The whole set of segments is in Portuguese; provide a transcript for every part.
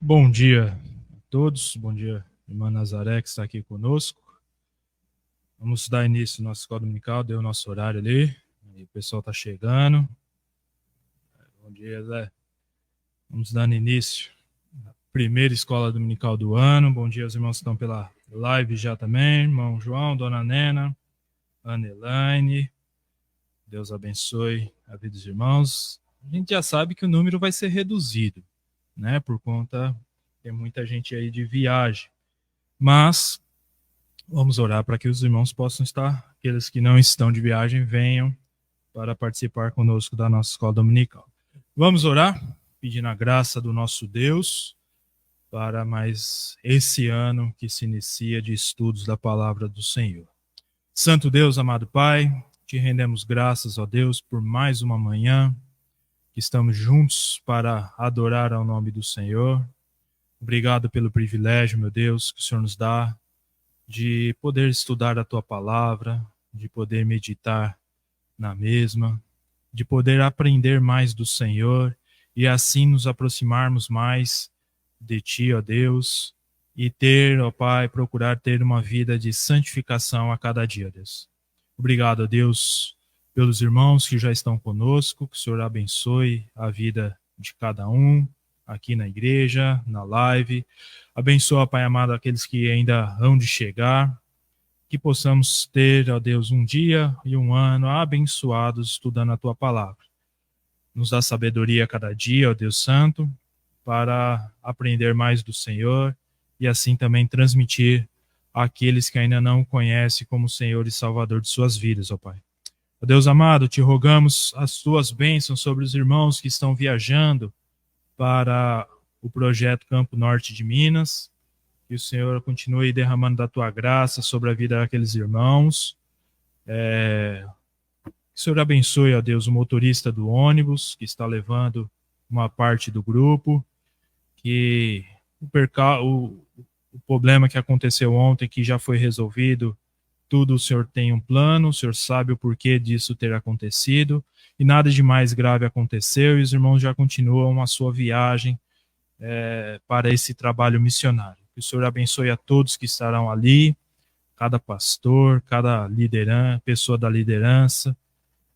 Bom dia a todos, bom dia, irmã Nazaré, que está aqui conosco. Vamos dar início à nossa escola dominical, deu o nosso horário ali, e o pessoal está chegando. Bom dia, Zé. Vamos dando início à primeira escola dominical do ano. Bom dia aos irmãos que estão pela live já também, irmão João, dona Nena, Ana Elaine. Deus abençoe a vida dos irmãos. A gente já sabe que o número vai ser reduzido, né, por conta, tem muita gente aí de viagem. Mas vamos orar para que os irmãos possam estar, aqueles que não estão de viagem, venham para participar conosco da nossa escola dominical. Vamos orar, pedindo a graça do nosso Deus para mais esse ano que se inicia de estudos da palavra do Senhor. Santo Deus, amado Pai, te rendemos graças, ó Deus, por mais uma manhã que estamos juntos para adorar ao nome do Senhor. Obrigado pelo privilégio, meu Deus, que o Senhor nos dá de poder estudar a tua palavra, de poder meditar na mesma, de poder aprender mais do Senhor e assim nos aproximarmos mais de ti, ó Deus, e ter, ó Pai, procurar ter uma vida de santificação a cada dia, Deus. Obrigado, ó Deus, pelos irmãos que já estão conosco, que o Senhor abençoe a vida de cada um aqui na igreja, na live. Abençoa, Pai amado, aqueles que ainda hão de chegar, que possamos ter, ó Deus, um dia e um ano abençoados estudando a Tua palavra. Nos dá sabedoria a cada dia, ó Deus Santo, para aprender mais do Senhor e assim também transmitir àqueles que ainda não o conhecem como Senhor e Salvador de suas vidas, ó Pai. Ó Deus amado, te rogamos as Tuas bênçãos sobre os irmãos que estão viajando para o projeto Campo Norte de Minas, que o Senhor continue derramando da tua graça sobre a vida daqueles irmãos. Que o Senhor abençoe, ó Deus, o motorista do ônibus que está levando uma parte do grupo, que o problema que aconteceu ontem, que já foi resolvido, tudo o Senhor tem um plano, o Senhor sabe o porquê disso ter acontecido, e nada de mais grave aconteceu, e os irmãos já continuam a sua viagem para esse trabalho missionário. Que o Senhor abençoe a todos que estarão ali, cada pastor, cada liderança, pessoa da liderança,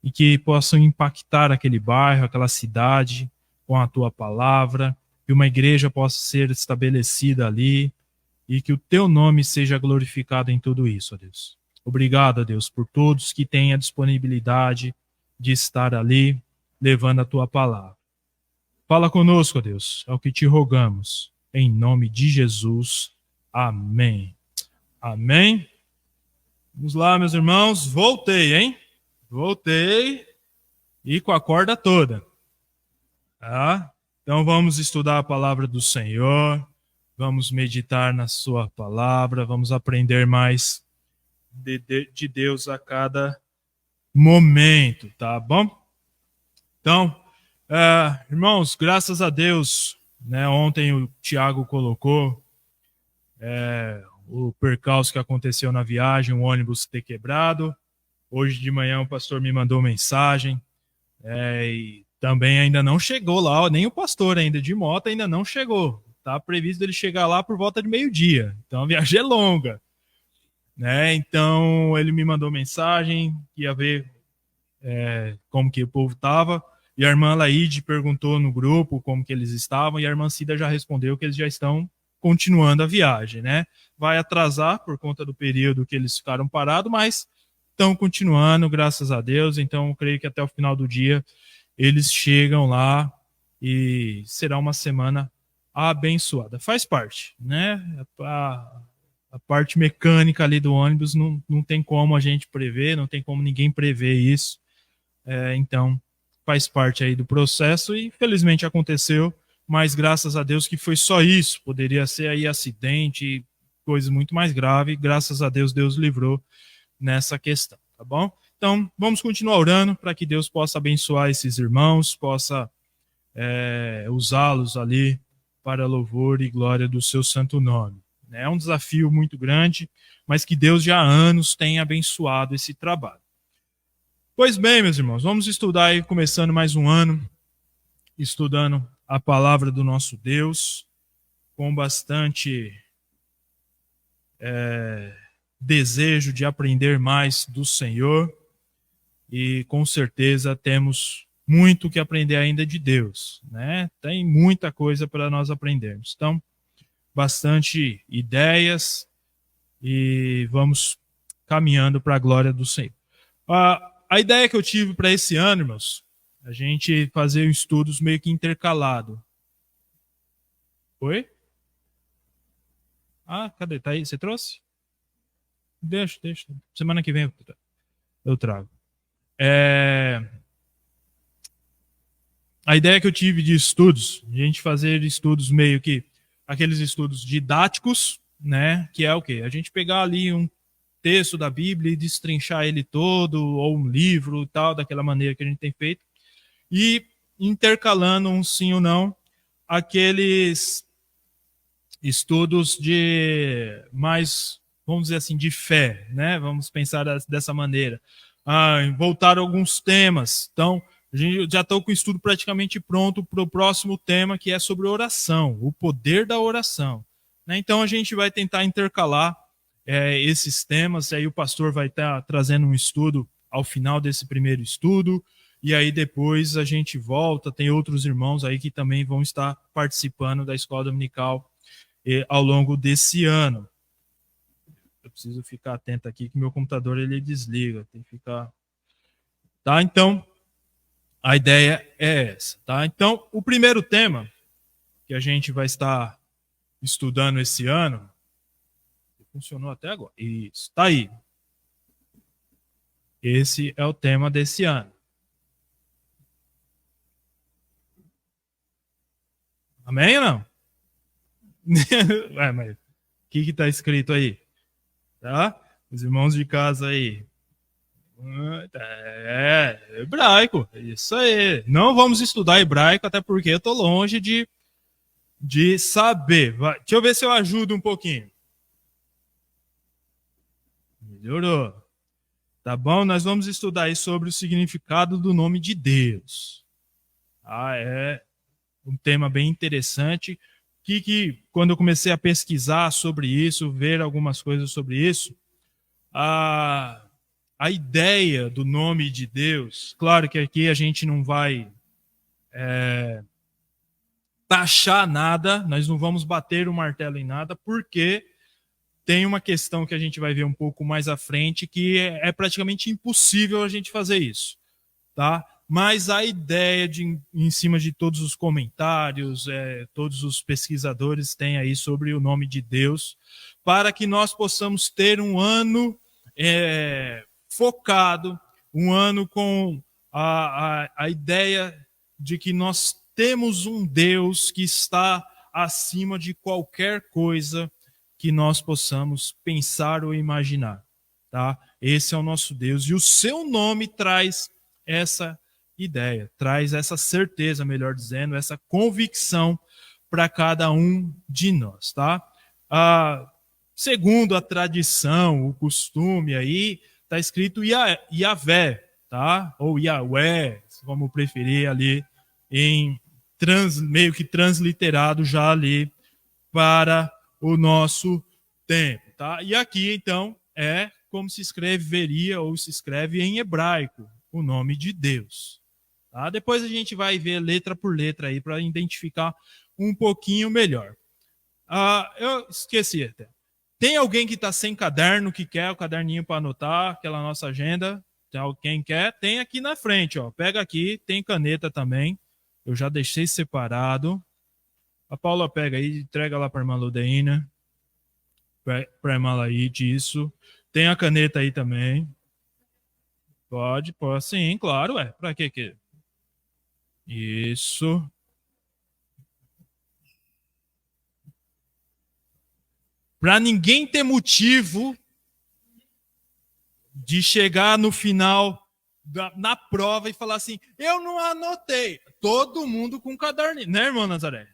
e que possam impactar aquele bairro, aquela cidade com a tua palavra, que uma igreja possa ser estabelecida ali e que o teu nome seja glorificado em tudo isso, ó Deus. Obrigado, ó Deus, por todos que têm a disponibilidade de estar ali levando a tua palavra. Fala conosco, ó Deus, é o que te rogamos. Em nome de Jesus. Amém. Amém. Vamos lá, meus irmãos. Voltei, hein? Voltei. E com a corda toda. Tá? Então vamos estudar a palavra do Senhor. Vamos meditar na sua palavra. Vamos aprender mais de Deus a cada momento, tá bom? Então, irmãos, graças a Deus, né? Ontem o Tiago colocou o percalço que aconteceu na viagem, o ônibus ter quebrado. Hoje de manhã o pastor me mandou mensagem e também ainda não chegou lá, nem o pastor ainda de moto ainda não chegou. Tá previsto ele chegar lá por volta de meio-dia. Então a viagem é longa, né? Então ele me mandou mensagem, ia ver como que o povo estava. E a irmã Laide perguntou no grupo como que eles estavam, e a irmã Cida já respondeu que eles já estão continuando a viagem, né? Vai atrasar por conta do período que eles ficaram parados, mas estão continuando, graças a Deus. Então, eu creio que até o final do dia eles chegam lá e será uma semana abençoada. Faz parte, né? A parte mecânica ali do ônibus não tem como a gente prever, não tem como ninguém prever isso. Então, faz parte aí do processo e felizmente aconteceu, mas graças a Deus que foi só isso. Poderia ser aí acidente, coisas muito mais graves. Graças a Deus, Deus livrou nessa questão, tá bom? Então, vamos continuar orando para que Deus possa abençoar esses irmãos, possa usá-los ali para louvor e glória do seu santo nome. É um desafio muito grande, mas que Deus já há anos tem abençoado esse trabalho. Pois bem, meus irmãos, vamos estudar aí, começando mais um ano, estudando a palavra do nosso Deus. com bastante desejo de aprender mais do Senhor e com certeza temos muito que aprender ainda de Deus, né? Tem muita coisa para nós aprendermos. Então, bastante ideias e vamos caminhando para a glória do Senhor. A ideia que eu tive para esse ano, irmãos, a gente fazer estudos meio que intercalado. Oi? Cadê? Tá aí? Você trouxe? Deixa. Semana que vem eu trago. A ideia que eu tive de estudos, a gente fazer estudos meio que aqueles estudos didáticos, né? Que é o quê? A gente pegar ali um texto da Bíblia e destrinchar ele todo, ou um livro e tal, daquela maneira que a gente tem feito, e intercalando um sim ou não, aqueles estudos de mais, vamos dizer assim, de fé, né? Vamos pensar dessa maneira. Voltar a alguns temas. Então, já estou com o estudo praticamente pronto para o próximo tema, que é sobre oração, o poder da oração. Né? Então, a gente vai tentar intercalar esses temas, aí o pastor vai estar trazendo um estudo ao final desse primeiro estudo, e aí depois a gente volta, tem outros irmãos aí que também vão estar participando da escola dominical ao longo desse ano. Eu preciso ficar atento aqui que meu computador ele desliga, tem que ficar. Tá? Então, a ideia é essa, tá? Então, o primeiro tema que a gente vai estar estudando esse ano, funcionou até agora. Isso, tá aí. Esse é o tema desse ano. Amém ou não? Mas o que está escrito aí? Tá? Os irmãos de casa aí. Hebraico. Isso aí. Não vamos estudar hebraico, até porque eu estou longe de saber. Deixa eu ver se eu ajudo um pouquinho. Melhorou. Tá bom? Nós vamos estudar aí sobre o significado do nome de Deus. É um tema bem interessante. Que quando eu comecei a pesquisar sobre isso, ver algumas coisas sobre isso, a ideia do nome de Deus, claro que aqui a gente não vai taxar nada, nós não vamos bater o martelo em nada, porque tem uma questão que a gente vai ver um pouco mais à frente, que é praticamente impossível a gente fazer isso, tá? Mas a ideia em cima de todos os comentários, todos os pesquisadores têm aí sobre o nome de Deus, para que nós possamos ter um ano focado, um ano com a ideia de que nós temos um Deus que está acima de qualquer coisa que nós possamos pensar ou imaginar. Tá? Esse é o nosso Deus, e o seu nome traz essa ideia, traz essa certeza, melhor dizendo, essa convicção para cada um de nós, tá? Segundo a tradição, o costume aí, está escrito Yahvé, tá? Ou Yahweh, como preferir ali, meio que transliterado já ali para o nosso tempo, tá? E aqui, então, é como se escreveria ou se escreve em hebraico o nome de Deus. Tá? Depois a gente vai ver letra por letra aí para identificar um pouquinho melhor. Eu esqueci até. Tem alguém que está sem caderno, que quer o caderninho para anotar aquela nossa agenda? Quem quer, tem aqui na frente. Ó. Pega aqui, tem caneta também. Eu já deixei separado. A Paula pega aí, entrega lá para a irmã Ludeína. Para a irmã Laide, isso. Tem a caneta aí também. Pode, sim, claro, Para que? Isso. Para ninguém ter motivo de chegar no final na prova e falar assim, eu não anotei. Todo mundo com caderninho, né, irmão Nazaré?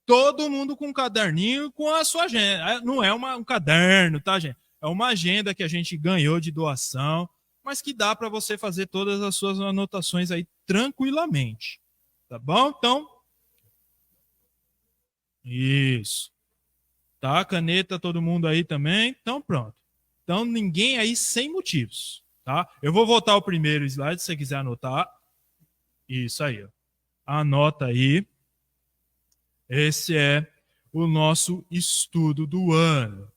Todo mundo com caderninho com a sua agenda. Não é um caderno, tá, gente? É uma agenda que a gente ganhou de doação, mas que dá para você fazer todas as suas anotações aí tranquilamente. Tá bom? Então, isso. Tá? Caneta, todo mundo aí também. Então, pronto. Então, ninguém aí sem motivos. Tá? Eu vou voltar o primeiro slide, se você quiser anotar. Isso aí. Ó. Anota aí. Esse é o nosso estudo do ano.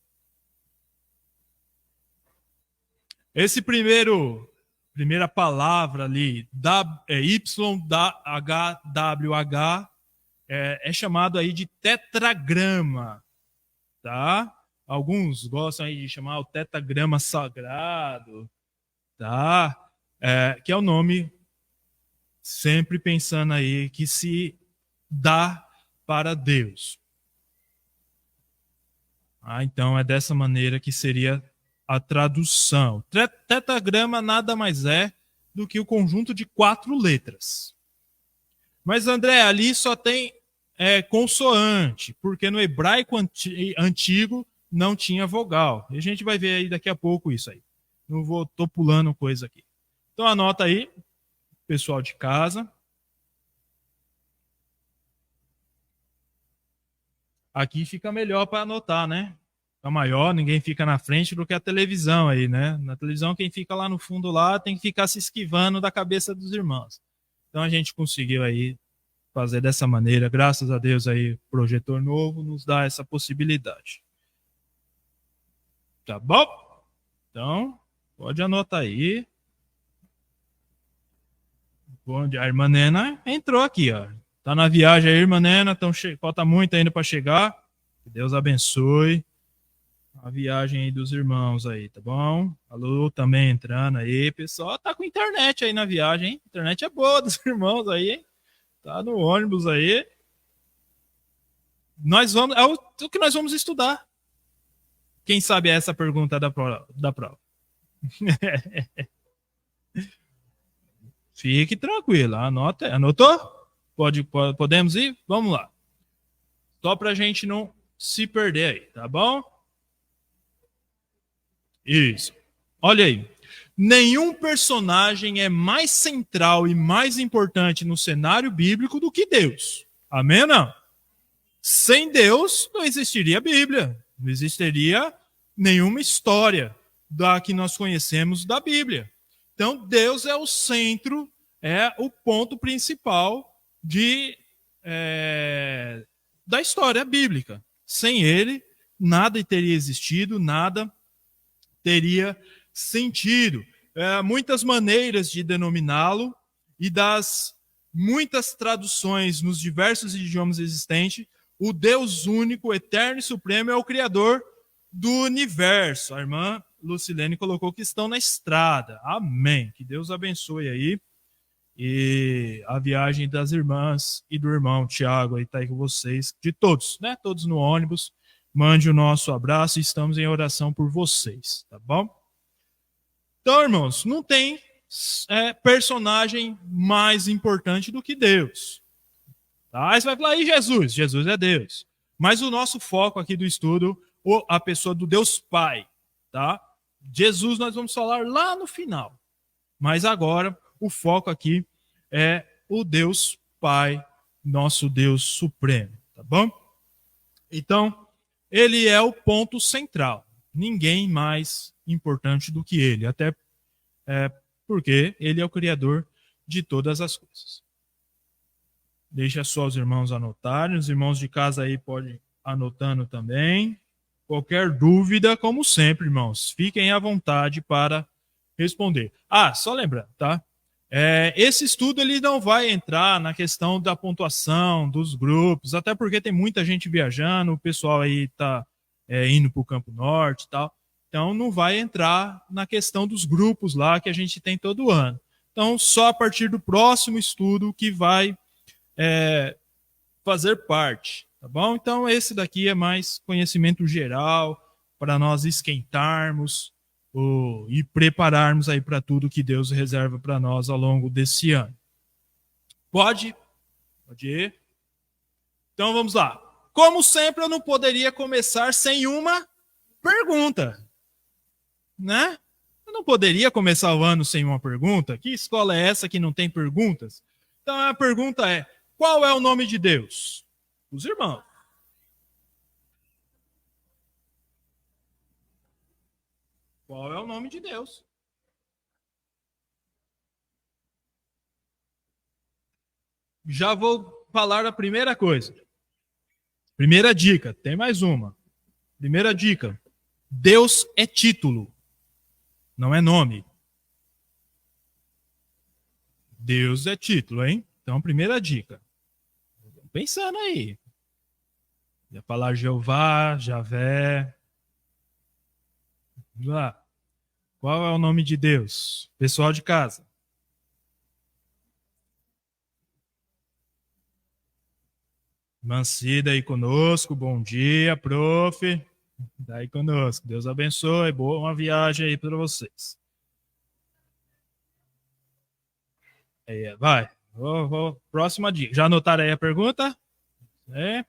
Esse primeira palavra ali, YHWH, é chamado aí de tetragrama, tá? Alguns gostam aí de chamar o tetragrama sagrado, tá? Que é o nome, sempre pensando aí, que se dá para Deus. Então é dessa maneira que seria a tradução. Tetragrama nada mais é do que o conjunto de 4 letras. Mas, André, ali só tem consoante, porque no hebraico antigo não tinha vogal. E a gente vai ver aí daqui a pouco isso aí. Tô pulando coisa aqui. Então anota aí, pessoal de casa. Aqui fica melhor para anotar, né? Fica maior, ninguém fica na frente do que a televisão aí, né? Na televisão, quem fica lá no fundo lá tem que ficar se esquivando da cabeça dos irmãos. Então a gente conseguiu aí fazer dessa maneira. Graças a Deus aí, projetor novo nos dá essa possibilidade. Tá bom? Então, pode anotar aí. A irmã Nena entrou aqui, ó. Tá na viagem aí, irmã Nena. Falta muito ainda para chegar. Que Deus abençoe a viagem aí dos irmãos aí, tá bom? Alô, também entrando aí. Pessoal, tá com internet aí na viagem, hein? Internet é boa dos irmãos aí, hein? Tá no ônibus aí. É o que nós vamos estudar. Quem sabe essa pergunta da prova? Fique tranquilo, anotou? Podemos ir? Vamos lá. Só para a gente não se perder aí, tá bom? Isso. Olha aí. Nenhum personagem é mais central e mais importante no cenário bíblico do que Deus. Amém? Não? Sem Deus não existiria a Bíblia. Não existiria nenhuma história da que nós conhecemos da Bíblia. Então, Deus é o centro, é o ponto principal da história bíblica. Sem ele, nada teria existido, nada teria sentido. Muitas maneiras de denominá-lo e das muitas traduções nos diversos idiomas existentes, o Deus único, eterno e supremo é o Criador do universo. A irmã Lucilene colocou que estão na estrada. Amém. Que Deus abençoe aí. E a viagem das irmãs e do irmão Tiago aí está aí com vocês, de todos, né? Todos no ônibus. Mande o nosso abraço e estamos em oração por vocês, tá bom? Então, irmãos, não tem personagem mais importante do que Deus. Tá? Aí você vai falar, e Jesus? Jesus é Deus. Mas o nosso foco aqui do estudo, a pessoa do Deus Pai, tá? Jesus nós vamos falar lá no final. Mas agora, o foco aqui é o Deus Pai, nosso Deus Supremo, tá bom? Então, ele é o ponto central. Ninguém mais importante do que ele, até porque ele é o Criador de todas as coisas. Deixa só os irmãos anotarem, os irmãos de casa aí podem anotando também. Qualquer dúvida, como sempre, irmãos, fiquem à vontade para responder. Só lembrando, tá? Esse estudo ele não vai entrar na questão da pontuação dos grupos, até porque tem muita gente viajando, o pessoal aí está indo para o Campo Norte e tal. Então não vai entrar na questão dos grupos lá que a gente tem todo ano. Então só a partir do próximo estudo que vai fazer parte, tá bom? Então esse daqui é mais conhecimento geral para nós esquentarmos e prepararmos aí para tudo que Deus reserva para nós ao longo desse ano. Pode ir. Então vamos lá. Como sempre, eu não poderia começar sem uma pergunta, né? Eu não poderia começar o ano sem uma pergunta. Que escola é essa que não tem perguntas? Então a pergunta é: qual é o nome de Deus? Os irmãos. Qual é o nome de Deus? Já vou falar a primeira coisa. Primeira dica, tem mais uma. Primeira dica: Deus é título, não é nome. Deus é título, hein? Então, primeira dica. Pensando aí. Ia falar Jeová, Javé. Vamos lá. Qual é o nome de Deus? Pessoal de casa. Mancida aí conosco. Bom dia, prof. Daí conosco. Deus abençoe. Boa viagem aí para vocês. Aí, vai. Próxima dica. Já anotaram aí a pergunta?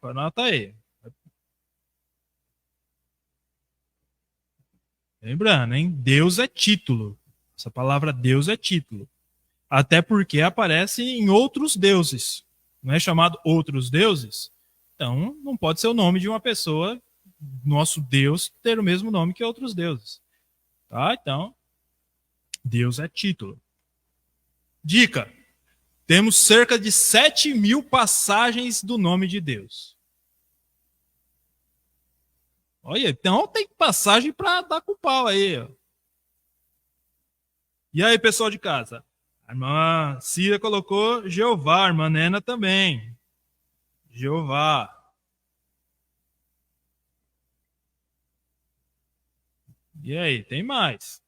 Anota aí. Lembrando, hein? Deus é título. Essa palavra Deus é título. Até porque aparece em outros deuses. Não é chamado outros deuses? Então, não pode ser o nome de uma pessoa, nosso Deus, ter o mesmo nome que outros deuses. Tá? Então, Deus é título. Dica. Temos cerca de 7.000 passagens do nome de Deus. Olha, então tem passagem para dar com o pau aí. Ó. E aí, pessoal de casa? A irmã Cira colocou Jeová, a irmã Nena também. Jeová. E aí, tem mais?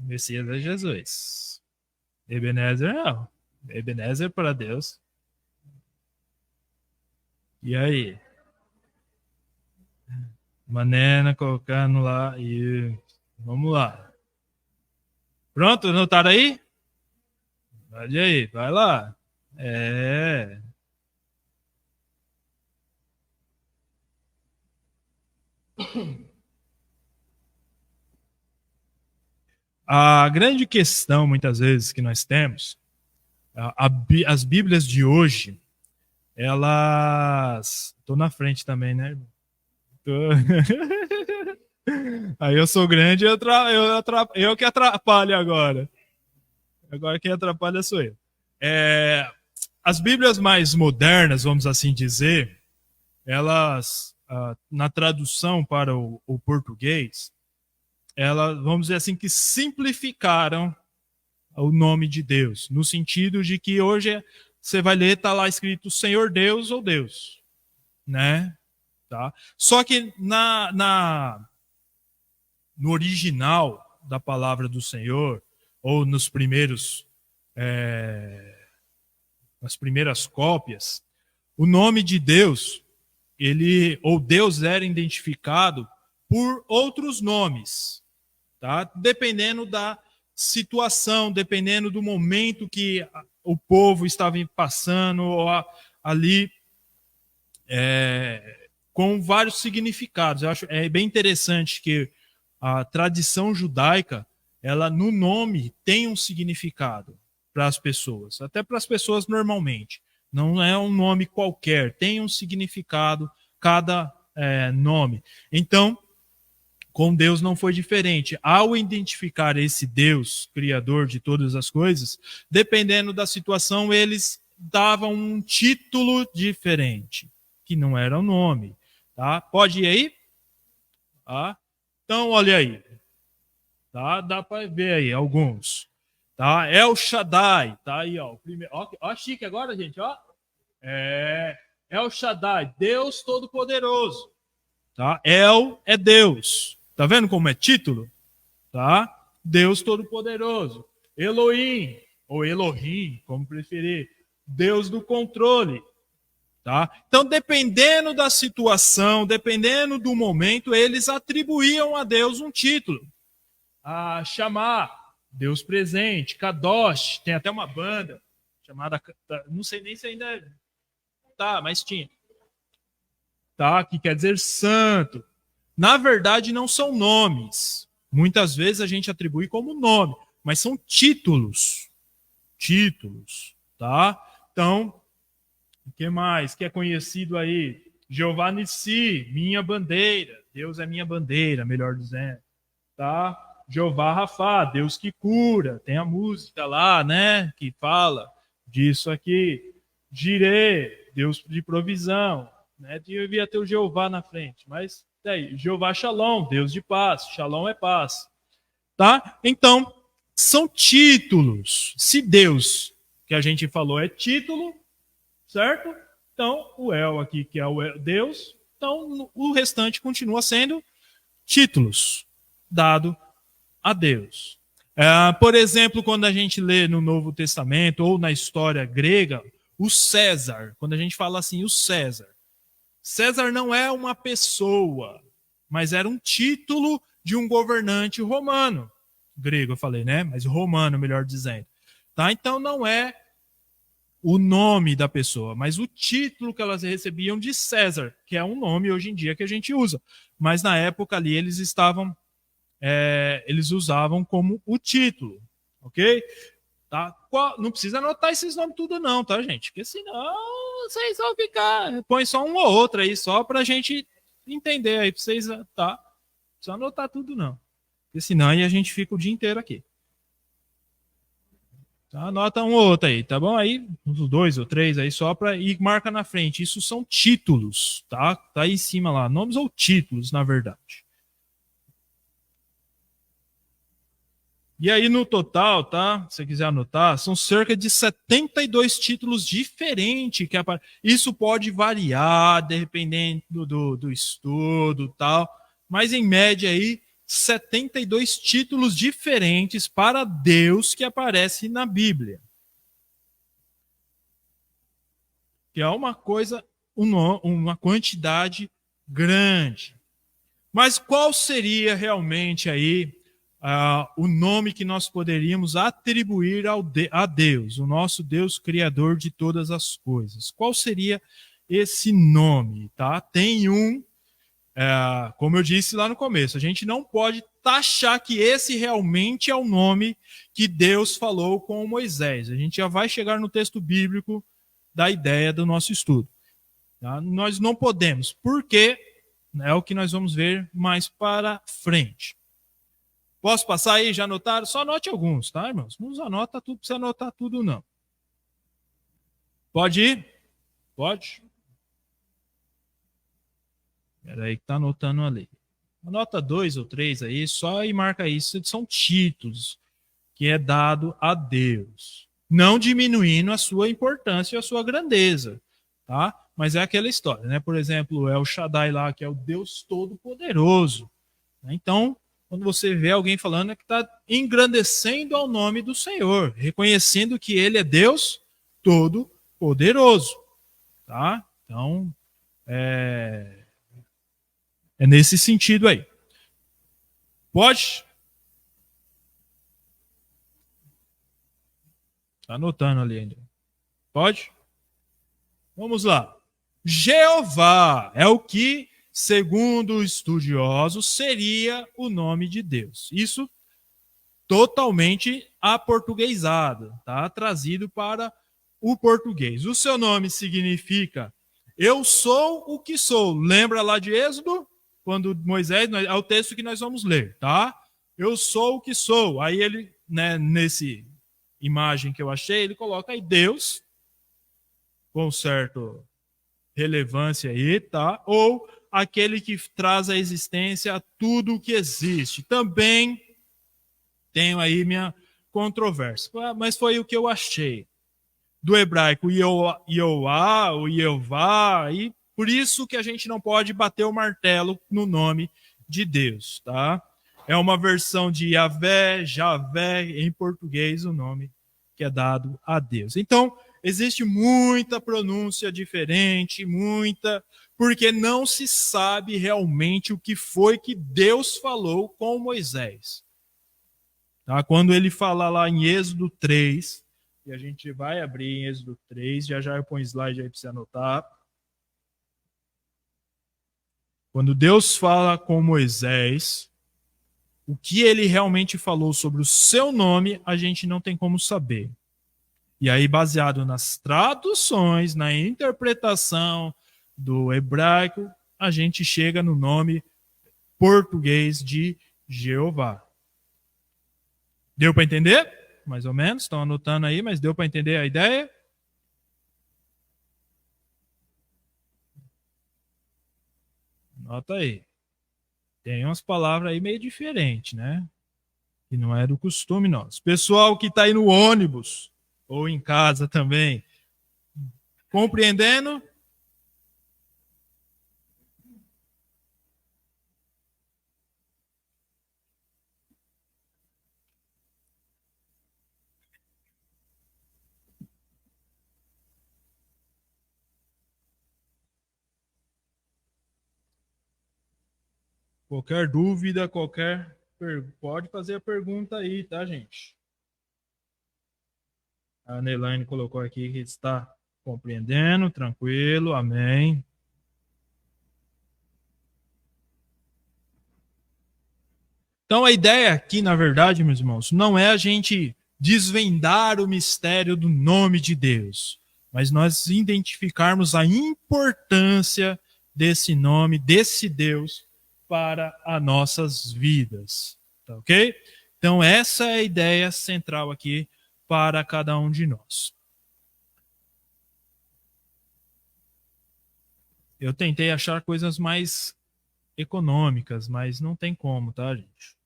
Messias é Jesus. Ebenezer não. Ebenezer para Deus. E aí? Manena colocando lá e vamos lá. Pronto, anotaram aí? Olha aí, vai lá. A grande questão, muitas vezes, que nós temos, as Bíblias de hoje, elas... Estou na frente também, né? Aí eu sou grande, eu que atrapalho agora. Agora quem atrapalha sou eu. As Bíblias mais modernas, vamos assim dizer, elas, na tradução para o português, elas, vamos dizer assim, que simplificaram o nome de Deus, no sentido de que hoje você vai ler, está lá escrito Senhor Deus ou Deus, né? Tá? Só que no original da palavra do Senhor, ou nos primeiros, nas primeiras cópias, o nome de Deus, ou Deus era identificado por outros nomes, tá? Dependendo da situação, dependendo do momento que o povo estava passando, ou ali, com vários significados. Eu acho bem interessante que a tradição judaica, ela no nome tem um significado para as pessoas, até para as pessoas normalmente. Não é um nome qualquer, tem um significado cada nome. Então, com Deus não foi diferente. Ao identificar esse Deus, criador de todas as coisas, dependendo da situação, eles davam um título diferente, que não era o nome. Tá? Pode ir aí? Tá? Então, olha aí. Tá? Dá para ver aí alguns. Tá? El Shaddai. Tá aí, ó. Ó, chique agora, gente. Ó. El Shaddai, Deus Todo-Poderoso. Tá? El é Deus. Tá vendo como é título? Tá? Deus Todo-Poderoso. Elohim, ou Elohim, como preferir. Deus do controle. Tá? Então, dependendo da situação, dependendo do momento, eles atribuíam a Deus um título. A chamar Deus presente, Kadosh, tem até uma banda chamada, não sei nem se ainda tá, mas tinha. Tá? Que quer dizer santo. Na verdade, não são nomes. Muitas vezes a gente atribui como nome, mas são títulos. títulos, tá? Então, o que mais que é conhecido aí? Jeová Nissi, minha bandeira. Deus é minha bandeira, melhor dizendo, tá? Jeová Rafá, Deus que cura. Tem a música lá, né, que fala disso aqui. Jirê, Deus de provisão, né? Devia ter o Jeová na frente, mas daí, Jeová Shalom, Deus de paz. Shalom é paz, tá? Então, são títulos. Se Deus, que a gente falou, é título, certo? Então, o El aqui, que é o Deus, então o restante continua sendo títulos dado a Deus. Por exemplo, quando a gente lê no Novo Testamento ou na história grega, o César, quando a gente fala assim, o César. César não é uma pessoa, mas era um título de um governante romano. Grego, eu falei, né? Mas romano, melhor dizendo. Tá? Então não é o nome da pessoa, mas o título que elas recebiam de César, que é um nome hoje em dia que a gente usa. Mas na época ali eles usavam como o título, ok? Tá? Não precisa anotar esses nomes tudo não, tá, gente? Porque senão vocês vão ficar... Põe só um ou outro aí, só pra gente entender aí, pra vocês, tá? Não precisa anotar tudo não. Porque senão aí a gente fica o dia inteiro aqui. Tá? Anota um ou outro aí, tá bom? Aí, uns 2 ou 3 aí só para ir marca na frente. Isso são títulos, tá? Tá aí em cima lá, nomes ou títulos, na verdade. E aí no total, tá? Se você quiser anotar, são cerca de 72 títulos diferentes que isso pode variar dependendo do estudo, tal, mas em média aí 72 títulos diferentes para Deus que aparece na Bíblia. Que é uma coisa, uma quantidade grande. Mas qual seria realmente aí o nome que nós poderíamos atribuir a Deus, o nosso Deus criador de todas as coisas? Qual seria esse nome? Tá? Tem como eu disse lá no começo, a gente não pode taxar que esse realmente é o nome que Deus falou com Moisés. A gente já vai chegar no texto bíblico da ideia do nosso estudo. Tá? Nós não podemos, porque é o que nós vamos ver mais para frente. Posso passar aí? Já anotaram? Só anote alguns, tá, irmãos? Não anota tudo, precisa anotar tudo, não. Pode ir? Pode? Espera aí que tá anotando ali. Anota 2 ou 3 aí, só e marca isso. São títulos que é dado a Deus. Não diminuindo a sua importância e a sua grandeza, tá? Mas é aquela história, né? Por exemplo, é o Shaddai lá, que é o Deus Todo-Poderoso. Então, quando você vê alguém falando, é que está engrandecendo ao nome do Senhor, reconhecendo que Ele é Deus Todo-Poderoso, tá? Então, é nesse sentido aí. Pode? Está anotando ali ainda. Pode? Vamos lá. Jeová é o que, segundo os estudiosos, seria o nome de Deus. Isso totalmente aportuguesado, tá? Trazido para o português. O seu nome significa eu sou o que sou. Lembra lá de Êxodo? Quando Moisés, é o texto que nós vamos ler, tá? Eu sou o que sou. Aí ele, né, nesse imagem que eu achei, ele coloca aí Deus, com certo relevância aí, tá? Ou aquele que traz à existência tudo o que existe. Também tenho aí minha controvérsia, mas foi o que eu achei. Do hebraico Ioá, ou Iová, e por isso que a gente não pode bater o martelo no nome de Deus, tá? É uma versão de Yahvé, Javé, em português, o nome que é dado a Deus. Então, existe muita pronúncia diferente, porque não se sabe realmente o que foi que Deus falou com Moisés. Tá? Quando ele fala lá em Êxodo 3, e a gente vai abrir em Êxodo 3, já eu ponho slide aí para você anotar. Quando Deus fala com Moisés, o que ele realmente falou sobre o seu nome, a gente não tem como saber. E aí, baseado nas traduções, na interpretação do hebraico, a gente chega no nome português de Jeová. Deu para entender? Mais ou menos, estão anotando aí, mas deu para entender a ideia? Nota aí. Tem umas palavras aí meio diferentes, né? Que não é do costume nosso. Pessoal que está aí no ônibus, ou em casa também, compreendendo? Qualquer dúvida, pode fazer a pergunta aí, tá, gente? A Nelaine colocou aqui que está compreendendo, tranquilo, amém. Então a ideia aqui, na verdade, meus irmãos, não é a gente desvendar o mistério do nome de Deus, mas nós identificarmos a importância desse nome, desse Deus, para as nossas vidas. Tá ok? Então essa é a ideia central aqui para cada um de nós. Eu tentei achar coisas mais econômicas, mas não tem como, tá, gente?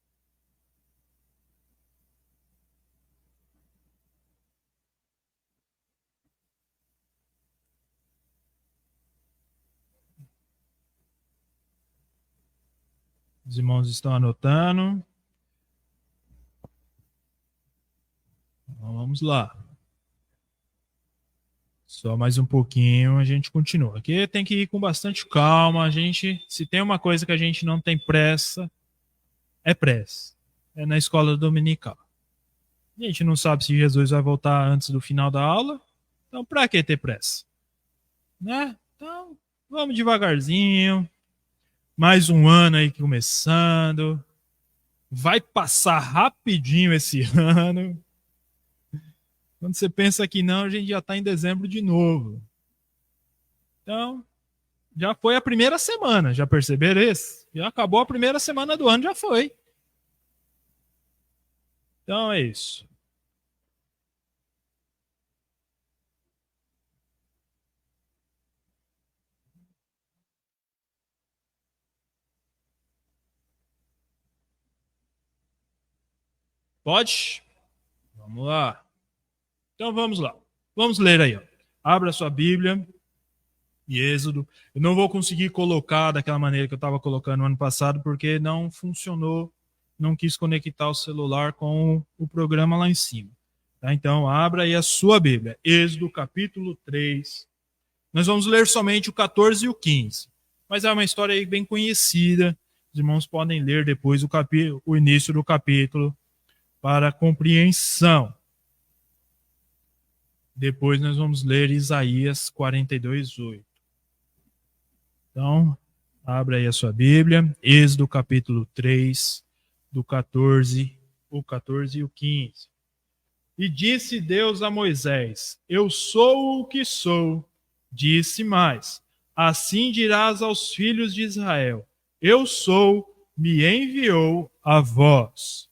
Os irmãos estão anotando. Então, vamos lá. Só mais um pouquinho, a gente continua. Aqui tem que ir com bastante calma. A gente, se tem uma coisa que a gente não tem pressa, é pressa. É na escola dominical. A gente não sabe se Jesus vai voltar antes do final da aula. Então, para que ter pressa? Né? Então, vamos devagarzinho. Mais um ano aí começando. Vai passar rapidinho esse ano. Quando você pensa que não, a gente já está em dezembro de novo. Então, já foi a primeira semana, já perceberam isso? Já acabou a primeira semana do ano, já foi. Então é isso. Pode? Vamos lá. Então vamos lá. Vamos ler aí. Ó. Abra sua Bíblia e Êxodo. Eu não vou conseguir colocar daquela maneira que eu estava colocando no ano passado, porque não funcionou. Não quis conectar o celular com o programa lá em cima. Tá? Então, abra aí a sua Bíblia. Êxodo, capítulo 3. Nós vamos ler somente o 14 e o 15. Mas é uma história aí bem conhecida. Os irmãos podem ler depois o início do capítulo para compreensão. Depois nós vamos ler Isaías 42:8. Então, abra aí a sua Bíblia, Êxodo capítulo 3, do 14, o 14 e o 15. E disse Deus a Moisés: Eu sou o que sou. Disse mais: Assim dirás aos filhos de Israel: Eu sou, me enviou a vós.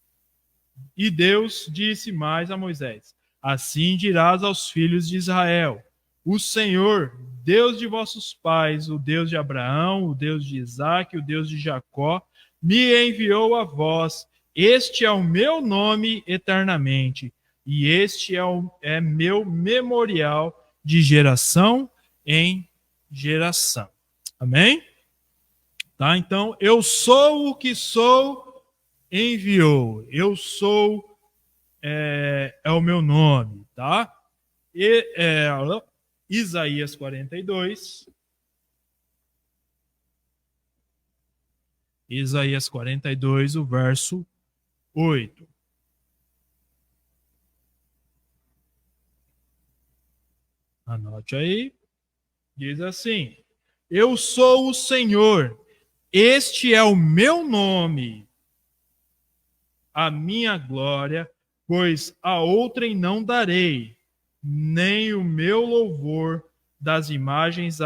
E Deus disse mais a Moisés: Assim dirás aos filhos de Israel: O Senhor, Deus de vossos pais, o Deus de Abraão, o Deus de Isaque, o Deus de Jacó, me enviou a vós. Este é o meu nome eternamente, e este é meu memorial de geração em geração. Amém? Tá? Então, eu sou o que sou, enviou. Eu sou é o meu nome, tá? E, Isaías 42. Isaías 42, o verso 8. Anote aí. Diz assim: Eu sou o Senhor, este é o meu nome, a minha glória, pois a outrem não darei, nem o meu louvor das imagens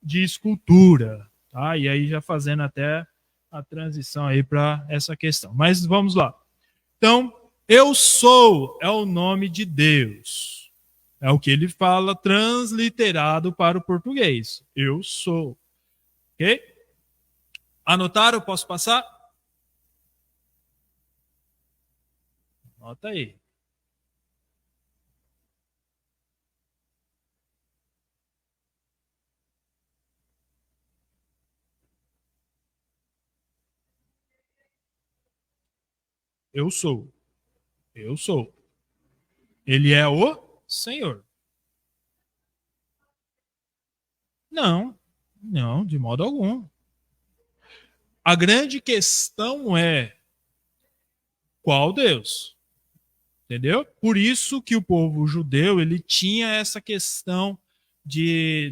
de escultura. Tá? E aí já fazendo até a transição aí para essa questão. Mas vamos lá. Então, eu sou é o nome de Deus. É o que ele fala transliterado para o português. Eu sou. Ok? Anotaram? Posso passar? Anota aí. Eu sou. Eu sou. Ele é o Senhor. Não, não, de modo algum. A grande questão é qual Deus? Entendeu? Por isso que o povo judeu ele tinha essa questão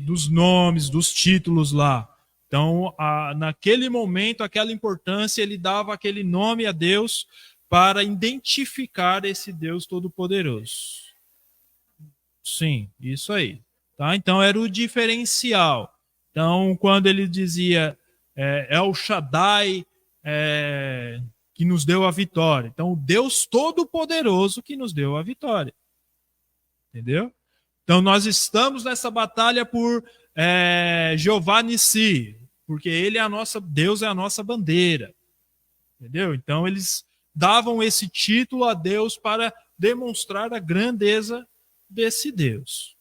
dos nomes, dos títulos lá. Então, naquele momento, aquela importância, ele dava aquele nome a Deus para identificar esse Deus Todo-Poderoso. Sim, isso aí. Tá? Então, era o diferencial. Então, quando ele dizia El Shaddai, que nos deu a vitória. Então, o Deus Todo-Poderoso que nos deu a vitória. Entendeu? Então, nós estamos nessa batalha por Jeová Nissi, porque ele é a nossa, Deus é a nossa bandeira. Entendeu? Então, eles davam esse título a Deus para demonstrar a grandeza desse Deus.